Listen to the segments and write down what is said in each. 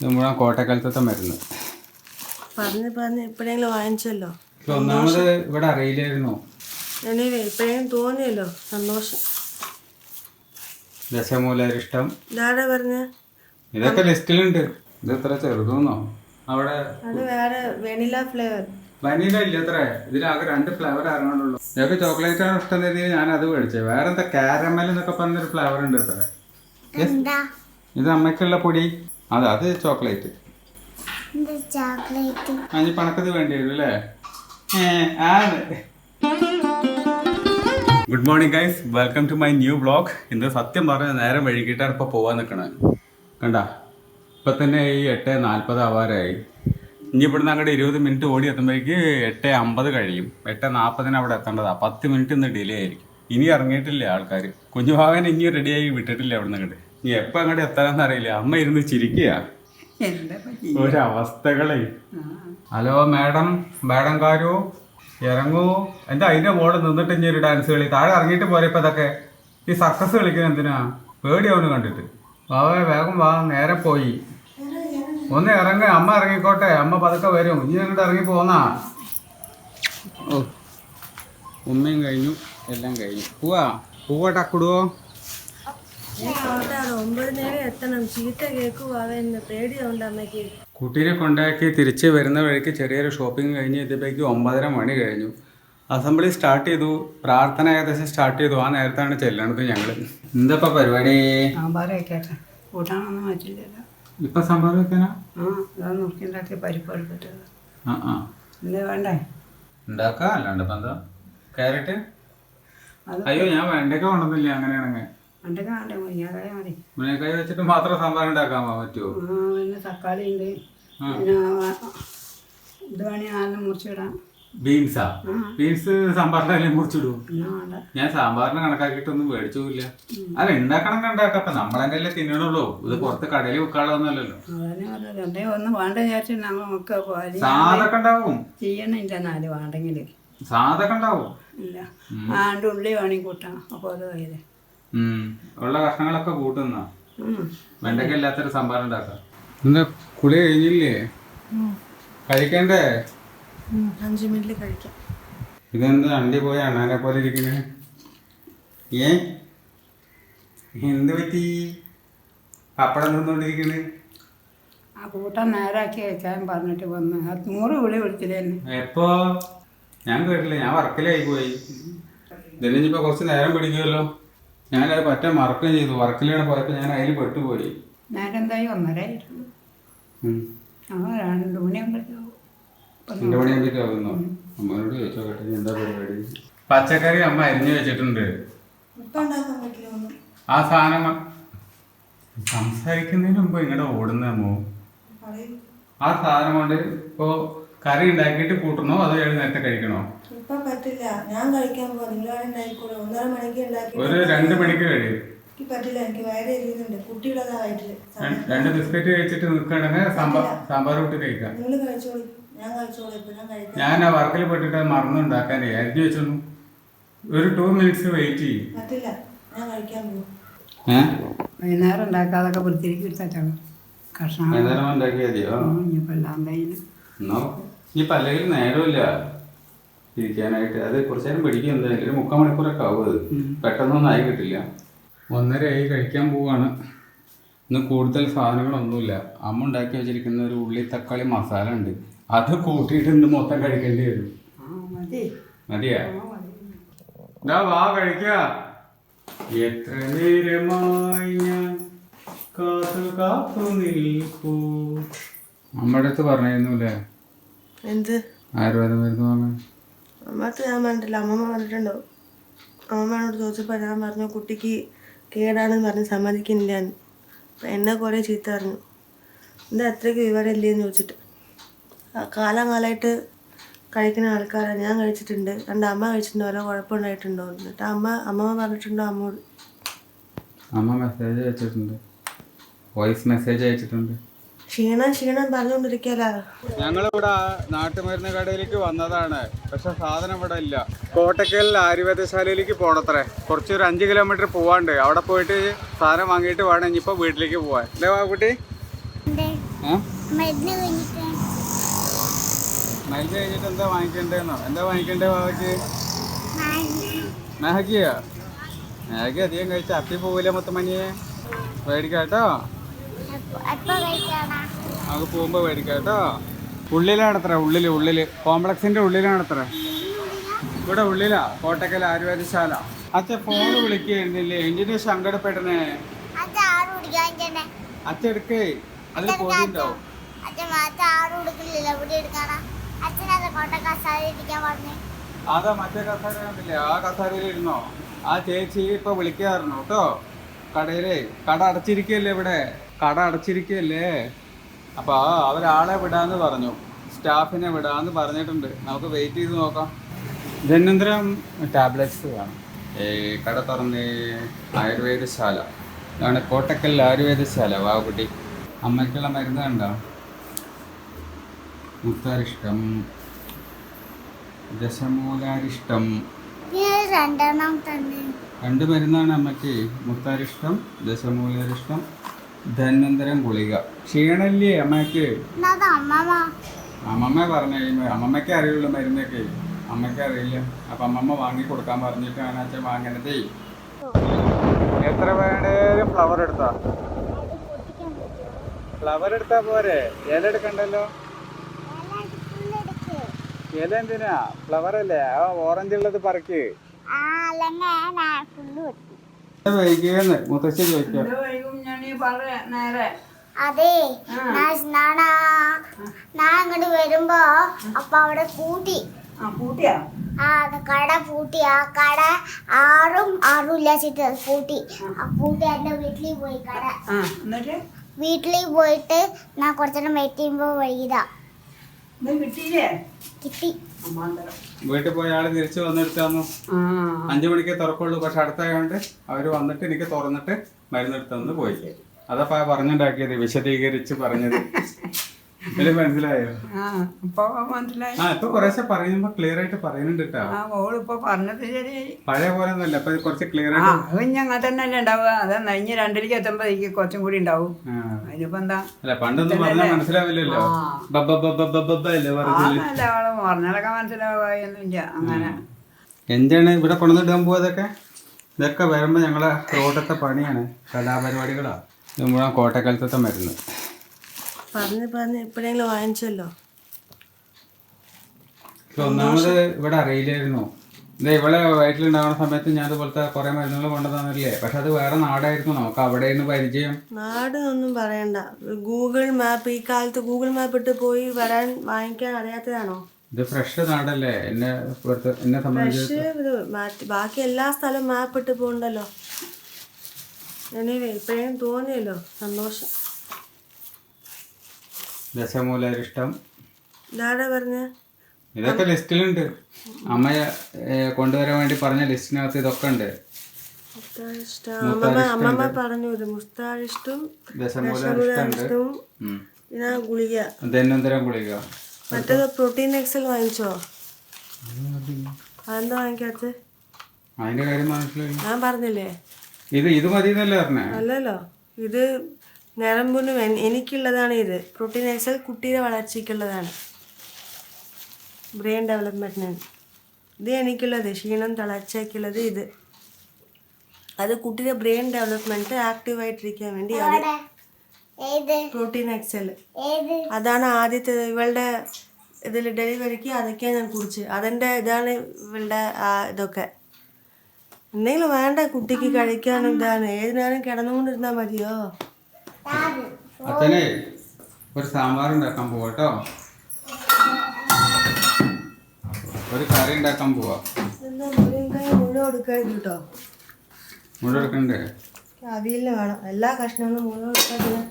മുഴുവൻ കോട്ടക്കാലത്തെ മരുന്ന് പറഞ്ഞ് എപ്പോഴെങ്കിലും വാങ്ങിച്ചല്ലോ. ഒന്നാമത് ഇവിടെ അറിയില്ലായിരുന്നു. എപ്പോഴെങ്കിലും തോന്നിയല്ലോ സന്തോഷം. ദശമൂലരിഷ്ടം ഇതാരാ പറഞ്ഞ? ഇതൊക്കെ ലിസ്റ്റിലുണ്ട്. ഇത് എത്ര ചെറുതെന്നോ? അവിടെ അത് വേറെ വെനില ഫ്ലേവർ. വനീല ഇല്ല അത്ര. ഇതിലാകെ 2 ഫ്ലേവർ ഇറങ്ങാനുള്ളൂ. ഇതൊക്കെ ചോക്ലേറ്റ് ആണ് ഇഷ്ടം രീതിയിൽ ഞാൻ അത് മേടിച്ചത്. വേറെ എന്താ കാരമൽ എന്നൊക്കെ പറഞ്ഞൊരു ഫ്ലേവർ ഉണ്ട് അത്ര. ഇത് അമ്മയ്ക്കുള്ള പൊടി. അത് ചോക്ലേറ്റ്. അഞ്ച് പണക്കത് വേണ്ടി വരും അല്ലേ? Good morning guys, welcome to my new vlog. ഇന്ന് സത്യം പറഞ്ഞ നേരം വൈകിട്ടാണ് ഇപ്പോൾ പോകാൻ നിൽക്കണേ. കണ്ട ഇപ്പം തന്നെ ഈ 8:40 ആവാറായി. ഇനി ഇവിടുന്ന് അങ്ങോട്ട് 20 മിനിറ്റ് ഓടി എത്തുമ്പോഴേക്ക് 8:50 കഴിയും. 8:40 അവിടെ എത്തേണ്ടതാ. 10 മിനിറ്റ് ഇന്ന് ഡിലേ ആയിരിക്കും. ഇനി ഇറങ്ങിയിട്ടില്ല ആൾക്കാർ. കുഞ്ഞുഭാഗൻ ഇനി റെഡിയായി വിട്ടിട്ടില്ല അവിടെ നിന്ന് അങ്ങോട്ട്. ഇനി എപ്പോൾ അങ്ങോട്ട് എത്താനെന്ന് അറിയില്ല. അമ്മ ഇരുന്ന് ചിരിക്കുക ഒരവസ്ഥകളെ. Hello madam കാരോ ഇറങ്ങൂ. എന്താ അതിന്റെ മോള് നിന്നിട്ട് ഇനി ഒരു ഡാൻസ് കളി. താഴെ ഇറങ്ങിയിട്ട് പോരെ ഇപ്പൊ ഇതൊക്കെ. ഈ സർക്കസ് കളിക്കുന്ന എന്തിനാ? പേടിയാവുന്നു കണ്ടിട്ട്. വേഗം വാ, നേരെ പോയി. ഒന്ന് ഇറങ്ങ. അമ്മ ഇറങ്ങിക്കോട്ടെ, അമ്മ പതുക്കെ വരും. ഇനി അങ്ങോട്ട് ഇറങ്ങി പോന്നാ. ഓ ഉമ്മയും കഴിഞ്ഞു, എല്ലാം കഴിഞ്ഞു. പൂവട്ടക്കുടുവോ? 9 എത്തണം. ചീത്ത കേൾക്കുവാന്ന് പേടിയാവുണ്ട് അമ്മയ്ക്ക്. കുട്ടീനെ കൊണ്ടാക്കി തിരിച്ച് വരുന്ന വഴിക്ക് ചെറിയൊരു ഷോപ്പിംഗ് കഴിഞ്ഞ് ഇതിലേക്ക് 9:30 മണി കഴിഞ്ഞു. അസംബ്ലി സ്റ്റാർട്ട് ചെയ്തു. പ്രാർത്ഥന ഏകദേശം സ്റ്റാർട്ട് ചെയ്തു. ആ നേരത്താണ് ചെല്ലണത് ഞങ്ങൾ. എന്താ പരിപാടി? കൂട്ടാനൊന്നും പറ്റില്ലല്ലോ. ഇപ്പൊ സാമ്പാർ വെക്കാനാ? നുറുക്കിണ്ടാക്കിയ പരിപ്പ് എടുത്തിട്ട് എന്താ വേണ്ടേ ഉണ്ടാക്കാം. അല്ലാണ്ട് ഇപ്പൊ എന്താ? ക്യാരറ്റ്? അയ്യോ ഞാൻ വെണ്ടയ്ക്ക കൊണ്ടുവന്നില്ല. അങ്ങനെയാണെങ്കിൽ മുരിങ്ങക്കായ വെച്ചിട്ട് മാത്രം സാമ്പാർ ഉണ്ടാക്കാൻ പറ്റുമോ? പിന്നെ തക്കാളി ഉണ്ട്. പിന്നെ ഇത് വേണമെങ്കിൽ ആദ്യം മുറിച്ചിടാം. ബീൻസാ? ബീൻസ് സാമ്പാറിന്റെ മുറിച്ചിടൂ? ഞാൻ സാമ്പാറിന് കണക്കാക്കിയിട്ടൊന്നും മേടിച്ചില്ല. അല്ല ഉണ്ടാക്കണം ഉണ്ടാക്കാം. അപ്പൊ നമ്മളെന്നെ തിന്നണുള്ളൂ. ഇത് പുറത്ത് കടയിൽ വെക്കാളൊന്നുമല്ലല്ലോ. ഒന്നും വേണ്ട വിചാരിച്ചിട്ട് നമുക്ക് സാധൊക്കെ ഉണ്ടാവും. ചെയ്യണില്ല. എന്നാലും വേണ്ടെങ്കിൽ സാധൊക്കെ ഉണ്ടാവും. ഇല്ല ആണ്ട് ഉള്ളി വേണമെങ്കിൽ കൂട്ടാം. അപ്പോൾ അത് കയ്യില് ഉള്ള കഷ്ണങ്ങളൊക്കെ കൂട്ടുന്ന വെണ്ടയ്ക്ക ഇല്ലാത്തൊരു സാമ്പാർ ഉണ്ടാക്കാം. എന്താ കുളി കഴിഞ്ഞില്ലേ? കഴിക്കണ്ടേ? 5 മിനിറ്റിൽ കഴിക്കാം. ഇതെന്താ അണ്ടി പോയ അണ്ണാനെ പോലെ ഇരിക്കണേ? എന്ത് പറ്റി? പപ്പടം തിന്നോണ്ടിരിക്കണ്? ആ കൂട്ടാൻ നേരാക്കി വെക്കാൻ പറഞ്ഞിട്ട് വന്ന് 100 വിളി വിളിച്ചില്ലേ? എപ്പോ? ഞാൻ കേട്ടില്ല. ഞാൻ വർക്കിലായി പോയി. ഇതിനിപ്പോ കുറച്ച് നേരം പിടിക്കുമല്ലോ. ഞാനത് പറ്റ മറക്കുകയും ചെയ്തു. വർക്കിലാണ് പോയപ്പോൾ ഞാൻ അതിൽ പെട്ടുപോയി. നേരെന്തായി 1:30 ആയിരുന്നു. 2 മണിയാകുമ്പോഴേക്കും 2 മണിയാകുമ്പോഴേക്കും ആകുന്നു. അമ്മയോട് ചോദിച്ചോട്ടെ എന്താ പരിപാടി? പച്ചക്കറി അമ്മ അരിഞ്ഞു വെച്ചിട്ടുണ്ട്. ആ സാധനം സംസാരിക്കുന്നതിന് മുമ്പ് ഇങ്ങടെ ഓടുന്ന അമ്മോ. ആ സാധനം കൊണ്ട് ഇപ്പോ കറി ഉണ്ടാക്കിയിട്ട് കൂട്ടണോ അതോ നേരത്തെ കഴിക്കണോ? ഇപ്പൊ പറ്റില്ല. ഞാൻ കഴിക്കാൻ പോവാ. നിങ്ങളാണെന്നായിക്കൂടെ 1:30 മണിക്ക് ഉണ്ടാക്കി ഒരു 2 മണിക്ക് കഴിയും. എനിക്ക് പറ്റില്ല. എനിക്ക് വയറ് എരിയുന്നുണ്ട്. കുട്ടിയുള്ളതാ വയറ്റില്. 2 ബിസ്ക്കറ്റ് കഴിച്ചിട്ട് നിൽക്കണമെങ്കിൽ സാമ്പാർ കൂട്ടി കഴിക്കാം. നിങ്ങൾ കഴിച്ചോളൂ. ഞാൻ കഴിച്ചോളൂ. ഇപ്പൊ ഞാൻ കഴിക്കാം. ഞാൻ ആ വർക്കിൽ പോയിട്ട് മറന്നുണ്ടാക്കാനേ അരിഞ്ഞു വെച്ചോളൂ. ഒരു 2 മിനിറ്റ്സ് വെയിറ്റ് ചെയ്യും. പറ്റില്ല. ഞാൻ കഴിക്കാൻ പോകും. വൈകുന്നേരം ഉണ്ടാക്കാതൊക്കെ വൃത്തിക്ക് എടുത്താച്ചാണ് കഷ്ണം ഉണ്ടാക്കിയാൽ മതിയോ? ഇനിയിപ്പോൾ എല്ലാം കഴിഞ്ഞു. ഇനിയിപ്പോൾ അല്ലെങ്കിൽ നേരമില്ല ഇരിക്കാനായിട്ട്. അത് കുറച്ച് നേരം പിടിക്കും. എന്തായാലും ഒരു 3/4 മണിക്കൂറൊക്കെ ആവും. അത് പെട്ടെന്നൊന്നും ആയി കിട്ടില്ല. 1:30 കഴിക്കാൻ പോവാണ്. ഇന്ന് കൂടുതൽ സാധനങ്ങളൊന്നുമില്ല. അമ്മ ഉണ്ടാക്കി വെച്ചിരിക്കുന്ന ഒരു ഉള്ളി തക്കാളി മസാല ഉണ്ട്. അത് കൂട്ടിയിട്ട് ഇന്ന് മൊത്തം കഴിക്കേണ്ടി വരും. മതിയാ? വാ കഴിക്ക. എത്ര നേരമായി ഞാൻ കാത്തു നിൽക്കൂ. അമ്മയുടെ അടുത്ത് പറഞ്ഞിരുന്നൂല്ലേ എന്ത് ആയുർവേദ മരുന്ന് വാങ്ങാൻ? അമ്മത്ത് ഞാൻ പറഞ്ഞിട്ടില്ല. അമ്മമ്മ പറഞ്ഞിട്ടുണ്ടോ? അമ്മമ്മയോട് ചോദിച്ചപ്പോൾ ഞാൻ പറഞ്ഞു കുട്ടിക്ക് കേടാണെന്ന് പറഞ്ഞ് സമ്മതിക്കുന്നില്ല. അപ്പം എന്നെ കുറേ ചീത്ത പറഞ്ഞു. എന്താ അത്രയ്ക്ക് വിവരമില്ലേന്ന് ചോദിച്ചിട്ട്. കാലമായിട്ട് കഴിക്കുന്ന ആൾക്കാരാണ്. ഞാൻ കഴിച്ചിട്ടുണ്ട്. അമ്മ കഴിച്ചിട്ടുണ്ട്. ഓരോ കുഴപ്പമുണ്ടായിട്ടുണ്ടോ എന്നിട്ട് അമ്മമ്മ പറഞ്ഞിട്ടുണ്ടോ അമ്മോട്? അമ്മ മെസ്സേജ് അയച്ചിട്ടുണ്ട്. വോയിസ് മെസ്സേജ് അയച്ചിട്ടുണ്ട്. ക്ഷീണം പറഞ്ഞുകൊണ്ടിരിക്കല. ഞങ്ങളിവിടെ നാട്ടുമരുന്ന് കടയിലേക്ക് വന്നതാണ്. പക്ഷെ സാധനം ഇവിടെ ഇല്ല. കോട്ടക്കൽ ആയുർവേദശാലയിലേക്ക് പോകണത്രേ. കുറച്ചൊരു 5 കിലോമീറ്റർ പോവാണ്ട്. അവിടെ പോയിട്ട് സാധനം വാങ്ങിയിട്ട് വേണം ഇനിയിപ്പോൾ വീട്ടിലേക്ക് പോവാൻ. അല്ലേ വാ കുട്ടി? മരുന്ന് കഴിഞ്ഞിട്ട് എന്താ വാങ്ങിക്കണ്ടേന്നോ? എന്താ വാങ്ങിക്കണ്ടേ ബാബയ്ക്ക്? മാഗിയോ? മാഗി അധികം കഴിച്ച അപ്പി പോവില്ല മുത്തമ്മനിയെ. മേടിക്കാട്ടോ, നമുക്ക് പോകുമ്പോ മേടിക്കാട്ടോ. ഉള്ളിലാണത്ര, ഉള്ളില് കോംപ്ലക്സിന്റെ ഉള്ളിലാണത്ര. ഇവിടെ ഉള്ളിലാ, കോട്ടക്കൽ ആയുർവേദശാല. അച്ഛൻ ഫോണ് വിളിക്കുന്നില്ലേ? എന്തിനു സങ്കടപ്പെട്ടനെ? അച്ഛൻ എടുക്കേ, അതിൽ പോയിട്ടുണ്ടാവും. അതാ മറ്റേ കസാര കണ്ടില്ലേ? ആ കസാരയിൽ ഇരുന്നോ? ആ ചേച്ചി ഇപ്പൊ വിളിക്കാറുണ്ട് കേട്ടോ. കടയിലേ കട അടച്ചിരിക്കല്ലേ, ഇവിടെ കട അടച്ചിരിക്കല്ലേ. അപ്പൊ അവരാളെ വിടാന്ന് പറഞ്ഞു, സ്റ്റാഫിനെ വിടാന്ന് പറഞ്ഞിട്ടുണ്ട്. നമുക്ക് വെയിറ്റ് ചെയ്ത് നോക്കാം. ധന്വന്തരം ടാബ്ലറ്റ്സ് വേണം. കട തുറന്ന് ആയുർവേദശാല, ഇതാണ് കോട്ടക്കൽ ആയുർവേദശാല. വാവുകുട്ടി അമ്മയ്ക്കുള്ള മരുന്ന് കണ്ടോ? മുത്താരിഷ്ടം, ദശമൂലാരിഷ്ടം, 2 മരുന്നാണ് അമ്മയ്ക്ക്. മുത്താരിഷ്ടം, ദശമൂലാരിഷ്ടം, ധന്വന്തരം ഗുളിക. ക്ഷീണല്ലേ അമ്മയ്ക്ക്? അമ്മമ്മ പറഞ്ഞു, അമ്മമ്മയ്ക്ക് അറിയുള്ളൂ മരുന്നൊക്കെ, അമ്മയ്ക്ക് അറിയില്ല. അപ്പൊ അമ്മമ്മ വാങ്ങി കൊടുക്കാൻ പറഞ്ഞിട്ടാണ് അച്ഛൻ വാങ്ങണതേ. എത്ര വേണേലും ഫ്ലവർ എടുത്താ പോരെ? ഇല എടുക്കണ്ടല്ലോ. ഇല എന്തിനാ? ഫ്ലവർ അല്ലേ? ആ ഓറഞ്ച് ഉള്ളത് പറിക്ക്. വൈകിയെന്ന് മുത്തശ്ശി ചോദിക്കാം. അതെ, ഞാൻ അങ്ങോട്ട് വരുമ്പോ അപ്പൊ അവിടെ പൂട്ടി. കട പൂട്ടി. ആ കട ആറും ഇല്ലാച്ചിട്ട് പൂട്ടി. ആ പൂട്ടി എന്റെ വീട്ടിൽ പോയി. കട വീട്ടിൽ പോയിട്ട് ഞാൻ കുറച്ചേരം വെയിറ്റ് ചെയ്യുമ്പോ വൈകിതാ കിട്ടി. വീട്ടിൽ പോയ ആള് തിരിച്ചു വന്നെടുത്താന്നു. 5 മണിക്കേ തുറക്കുള്ളൂ. പക്ഷെ അടുത്തായോണ്ട് അവര് വന്നിട്ട് എനിക്ക് തുറന്നിട്ട് മരുന്നെടുത്തു പോയി. അതപ്പാ പറഞ്ഞുണ്ടാക്കിയത്, വിശദീകരിച്ച് പറഞ്ഞത്. മനസ്സിലായോ? ഇപ്പൊ കുറേശ്ശെ പറയുമ്പോ ക്ലിയർ ആയിട്ട് പറയുന്നുണ്ട് കേട്ടോ. പഴയ പോലെ ഒന്നല്ല, ഇപ്പൊ കുറച്ച് ക്ലിയർ ആയിട്ട്. അങ്ങനെ തന്നെ അല്ലേ ഉണ്ടാവുക? അതെന്നാ ഇനി 2:00 എത്തുമ്പോഴേക്ക് കുറച്ചും കൂടി ഉണ്ടാവും. അതിനിപ്പോ എന്താ? അല്ല, പണ്ടൊന്നും പറഞ്ഞാൽ മനസ്സിലാവില്ലല്ലോ. പറഞ്ഞാലൊക്കെ മനസ്സിലാവുകയൊന്നുമില്ല. അങ്ങനെ എന്താണ് ഇവിടെ കൊണ്ടുവന്നിടാൻ പോവാതൊക്കെ? ഇതൊക്കെ വരുമ്പോ ഞങ്ങളെ റോഡത്തെ പണിയാണ്, കലാപരിപാടികളാ. നമ്മുടെ കോട്ടക്കലത്തെ മരുന്ന് പറഞ്ഞ് എപ്പോഴെങ്കിലും വാങ്ങിച്ചല്ലോ. ഒന്നാമത് ഇവിടെ അറിയില്ലായിരുന്നു. ഇത് ഇവിടെ വയറ്റിലുണ്ടാവുന്ന സമയത്ത് ഞാൻ അതുപോലത്തെ കുറെ മരുന്നുകൾ കൊണ്ടുവന്നില്ലേ. പക്ഷെ അത് വേറെ നാടായിരുന്നു, നമുക്ക് അവിടെയാണ് പരിചയം. നാടെന്നൊന്നും പറയണ്ട. ഗൂഗിൾ മാപ്പ്, ഈ കാലത്ത് ഗൂഗിൾ മാപ്പ് ഇട്ട് പോയി വാങ്ങിക്കാൻ അറിയാത്തതാണോ? ഇത് ഫ്രഷ് നാടല്ലേ എന്നെ സംബന്ധിച്ച്. ബാക്കി എല്ലാ സ്ഥലവും മാപ്പ് ഇട്ട് പോകണ്ടല്ലോ. എനിവേ ഇപ്പോഴും തോന്നിയല്ലോ, സന്തോഷം. ദശമൂലാരിഷ്ടം ഇതാടെ പറഞ്ഞ ഇതൊക്കെ ലിസ്റ്റിലുണ്ട്. അമ്മയെ കൊണ്ടുവരാൻ വേണ്ടി പറഞ്ഞ ലിസ്റ്റിനകത്ത് ഇതൊക്കെ ഉണ്ട്. അമ്മമ്മ പറഞ്ഞു മുസ്താരിഷ്ടവും ദശമൂലാരിഷ്ടവും ഗുളിക, ധന്വന്തരം ഗുളിക. മറ്റേത് പ്രോട്ടീൻ എക്സൽ വാങ്ങിച്ചോ? അതെന്താ വാങ്ങിക്കാത്ത? അതിന്റെ കാര്യം മനസ്സിലായി. ഞാൻ പറഞ്ഞില്ലേ ഇത് മതി എന്നല്ലേ പറഞ്ഞേ? അല്ലല്ലോ, ഇത് ഞരമ്പിനും എനിക്കുള്ളതാണ്. ഇത് പ്രോട്ടീൻ എക്സൽ കുട്ടിയുടെ വളർച്ചയ്ക്കുള്ളതാണ്, ബ്രെയിൻ ഡെവലപ്മെന്റിന്. ഇത് എനിക്കുള്ളത് ക്ഷീണം തളർച്ചയ്ക്കുള്ളത്. ഇത് അത് കുട്ടിയുടെ ബ്രെയിൻ ഡെവലപ്മെന്റ് ആക്റ്റീവായിട്ടിരിക്കാൻ വേണ്ടി പ്രോട്ടീൻ എക്സൽ. അതാണ് ആദ്യത്തെ ഇവളുടെ ഇതിൽ ഡെലിവറിക്ക് അതൊക്കെയാണ് ഞാൻ കുടിച്ച്. അതിൻ്റെ ഇതാണ് ഇവളുടെ ഇതൊക്കെ. എന്തെങ്കിലും വേണ്ട കുട്ടിക്ക് കഴിക്കാനും ഇതാണ്. ഏത് നേരം കിടന്നുകൊണ്ടിരുന്നാൽ മതിയോ? അച്ഛനെ ഒരു സാമ്പാർ ഉണ്ടാക്കാൻ പോവാട്ടോ, ഒരു കറി ഉണ്ടാക്കാൻ പോവാ. മുഴുവൻ എടുക്കരുത് കേട്ടോ. മുഴുവൻ എടുക്കണ്ടേ? അവിയലിന് വേണം എല്ലാ കഷ്ണങ്ങളും മുഴുവൻ എടുക്കാൻ.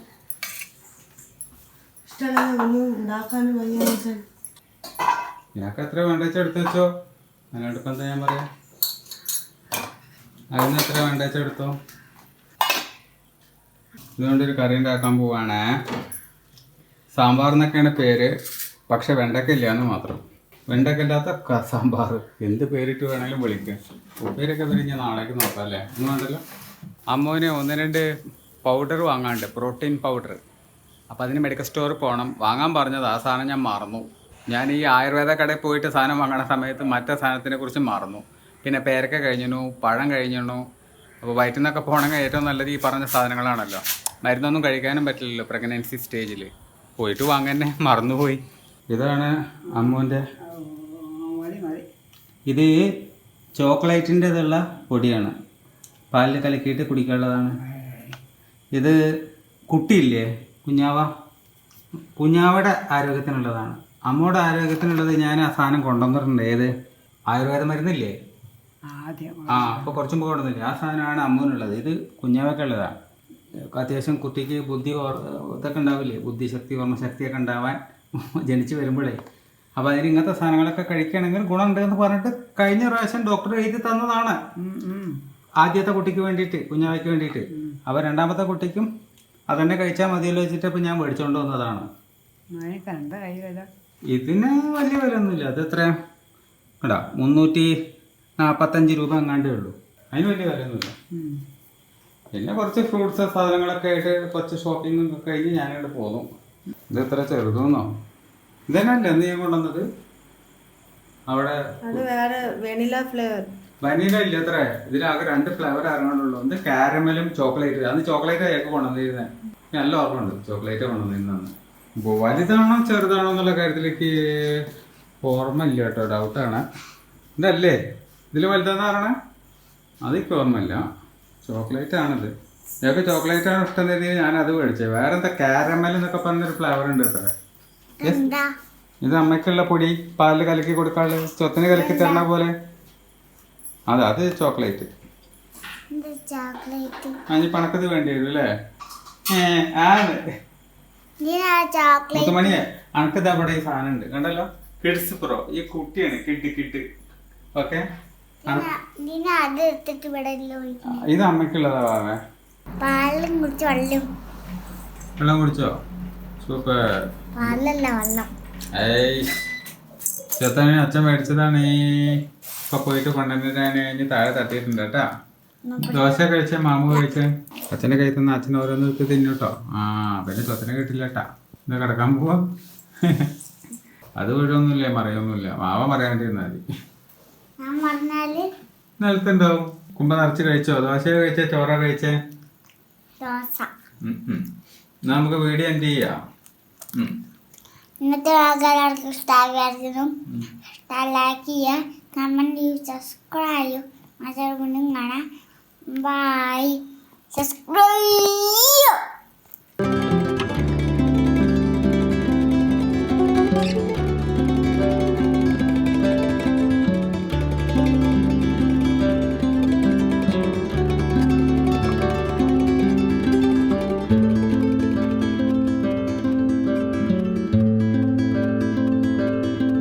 ഇഷ്ടമല്ല ഒന്നും ഉണ്ടാക്കാനും വലിയ മനസ്സിലായി. ഞങ്ങൾക്ക് എത്ര വേണ്ട വെച്ചാൽ എടുത്ത് വെച്ചോ. അതിനെടുപ്പം എന്താ ഞാൻ പറയാം? അതിന് എത്ര വേണ്ട വെച്ചാൽ എടുത്തോ. ഇതുകൊണ്ടൊരു കറി ഉണ്ടാക്കാൻ പോവാണ്. സാമ്പാർ എന്നൊക്കെയാണ് പേര്, പക്ഷെ വെണ്ടക്ക ഇല്ലയെന്ന് മാത്രം. വെണ്ടക്ക ഇല്ലാത്ത സാമ്പാർ, എന്ത് പേരിട്ട് വേണമെങ്കിലും വിളിക്കാം. ഉപ്പേരൊക്കെ പിന്നെ നാളേക്ക് നോക്കാം അല്ലേ? ഒന്നും വേണ്ടല്ലോ. അമ്മോന് 1-2 പൗഡർ വാങ്ങാണ്ട്, പ്രോട്ടീൻ പൗഡർ. അപ്പോൾ അതിന് മെഡിക്കൽ സ്റ്റോറിൽ പോകണം, വാങ്ങാൻ പറഞ്ഞത് ആ സാധനം ഞാൻ മറന്നു. ഞാൻ ഈ ആയുർവേദ കടയിൽ പോയിട്ട് സാധനം വാങ്ങുന്ന സമയത്ത് മറ്റേ സാധനത്തിനെ കുറിച്ച് മറന്നു. പിന്നെ പേരക്ക കഴിഞ്ഞു, പഴം കഴിഞ്ഞു. അപ്പോൾ വയറ്റിൽ നിന്നൊക്കെ പോകണമെങ്കിൽ ഏറ്റവും നല്ലത് ഈ പറഞ്ഞ സാധനങ്ങളാണല്ലോ. മരുന്നൊന്നും കഴിക്കാനും പറ്റില്ലല്ലോ പ്രഗ്നൻസി സ്റ്റേജിൽ. പോയിട്ട് വാങ്ങാൻ മറന്നുപോയി. ഇതാണ് അമ്മുവിൻ്റെ. ഇത് ചോക്ലേറ്റിൻ്റെതുള്ള പൊടിയാണ്, പാലിൽ കലക്കിയിട്ട് കുടിക്കാനുള്ളതാണ്. ഇത് കുട്ടിയില്ലേ കുഞ്ഞാവയുടെ ആരോഗ്യത്തിനുള്ളതാണ്. അമ്മയുടെ ആരോഗ്യത്തിനുള്ളത് ഞാൻ ആ സാധനം കൊണ്ടുവന്നിട്ടുണ്ട്. ഏത് ആയുർവേദ മരുന്നില്ലേ, അപ്പോൾ കുറച്ചും കൊണ്ടുവന്നില്ലേ, ആ സാധനമാണ് അമ്മുവിനുള്ളത്. ഇത് കുഞ്ഞാവൊക്കെ ഉള്ളതാണ്. അത്യാവശ്യം കുട്ടിക്ക് ബുദ്ധി ഇതൊക്കെ ഉണ്ടാവില്ലേ, ബുദ്ധിശക്തി ഓർമ്മശക്തിയൊക്കെ ഉണ്ടാവാൻ ജനിച്ച് വരുമ്പോഴേ. അപ്പോൾ അതിന് ഇങ്ങനത്തെ സാധനങ്ങളൊക്കെ കഴിക്കുകയാണെങ്കിൽ ഗുണമുണ്ട് എന്ന് പറഞ്ഞിട്ട് കഴിഞ്ഞ പ്രാവശ്യം ഡോക്ടർ എഴുതി തന്നതാണ്. ആദ്യത്തെ കുട്ടിക്ക് വേണ്ടിയിട്ട്, കുഞ്ഞാവയ്ക്ക് വേണ്ടിയിട്ട്. അപ്പോൾ രണ്ടാമത്തെ കുട്ടിക്കും അതന്നെ കഴിച്ചാൽ മതിയല്ലോ വെച്ചിട്ട് ഇപ്പം ഞാൻ മേടിച്ചുകൊണ്ട് വന്നതാണ്. ഇതിന് വലിയ വില ഒന്നുമില്ല. അത് എത്ര കേട്ടോ, 345 രൂപ എങ്ങാണ്ടേ ഉള്ളൂ. അതിന് വലിയ വിലയൊന്നുമില്ല. പിന്നെ കുറച്ച് ഫ്രൂട്ട്സ് സാധനങ്ങളൊക്കെ ആയിട്ട് കുറച്ച് ഷോപ്പിംഗ് ഒക്കെ കഴിഞ്ഞ് ഞാനിവിടെ പോന്നു. ഇത് എത്ര ചെറുതെന്നോ, ഇതന്നെയല്ലേ അന്ന് ഞാൻ കൊണ്ടുവന്നത്. അവിടെ വെനില ഫ്ലേവർ, വനീല ഇല്ല അത്ര. ഇതിലാകെ 2 ഫ്ലേവർ ഇറങ്ങാനുള്ളൂ. ഇത് കാരമലും ചോക്ലേറ്റ്. അന്ന് ചോക്ലേറ്റ് അയാൾക്ക് കൊണ്ടുവന്നിരുന്നത് നല്ല ഓർമ്മയുണ്ട്. ചോക്ലേറ്റ് കൊണ്ടുവന്നിരുന്നു. വലുതാണോ ചെറുതാണോ എന്നുള്ള കാര്യത്തിലേക്ക് ഓർമ്മയില്ല കേട്ടോ, ഡൗട്ടാണ്. ഇതല്ലേ ഇതിൽ വലുതാന്ന് പറയണേ, അതെനിക്ക് ഓർമ്മയില്ല. ചോക്ലേറ്റ് ആണിത്. ഞങ്ങൾക്ക് ചോക്ലേറ്റ് ആണ് ഇഷ്ടം തരുന്നത്, ഞാനത് മേടിച്ചത്. വേറെ എന്താ കാരമൽ എന്നൊക്കെ പറഞ്ഞൊരു ഫ്ലേവർ ഉണ്ട് അത്ര. ഇത് അമ്മയ്ക്കുള്ള പൊടി പാലിൽ കലക്കി കൊടുക്കാള്, ചൊത്തിന് കലക്കി തരണ പോലെ. അത് ചോക്ലേറ്റ്. ഇനി പണക്കത് വേണ്ടി വരും അല്ലേ? മുത്തുമണിയെ അണക്കത് അവിടെ ഈ സാധനം ഉണ്ട് കണ്ടല്ലോ, കിഡ്സ് പ്രോ. ഈ കുട്ടിയാണ് കിഡ്. ഓക്കെ, ഇത് അമ്മയ്ക്കുള്ളതാ. വാവേ വെള്ളം കുടിച്ചോ? സൂപ്പർ. ചെത്തനെ അച്ഛൻ മേടിച്ചതാണ്. ഇപ്പൊ പോയിട്ട് കൊണ്ടുവന്നിട്ടാണ് കഴിഞ്ഞ് താഴെ തട്ടിയിട്ടുണ്ട് കേട്ടാ. ദോശ കഴിച്ച മാമു കഴിച്ച അച്ഛൻ്റെ കയ്യിൽ നിന്ന് അച്ഛൻ ഓരോന്ന് എടുത്ത് തിന്നോട്ടോ. പിന്നെ സ്വത്തിനെ കിട്ടില്ല കേട്ടാ. ഇത് കിടക്കാൻ പോവാ. അത് വീഴൊന്നുമില്ല, മറിയൊന്നുമില്ല. മാവ മറിയാണ്ടിരുന്നാൽ മതി. നിലത്തുണ്ടാവും. കുമ്പ നിറച്ച് കഴിച്ചോ? ദോശ കഴിച്ചേ, ചോറ കഴിച്ചേ? നമുക്ക് വീഡിയോ എന്ത് ചെയ്യാം? ഇന്നത്തെ ആൾക്കാർക്ക് ഇഷ്ടമായിരുന്നു. ലൈക്ക് ചെയ്യുക, കമൻറ്റ് ചെയ്യുക, സബ്സ്ക്രൈബ് ചെയ്യുക. മറ്റൊരു കാണാം. ബൈ. സബ്സ്ക്രൈബ്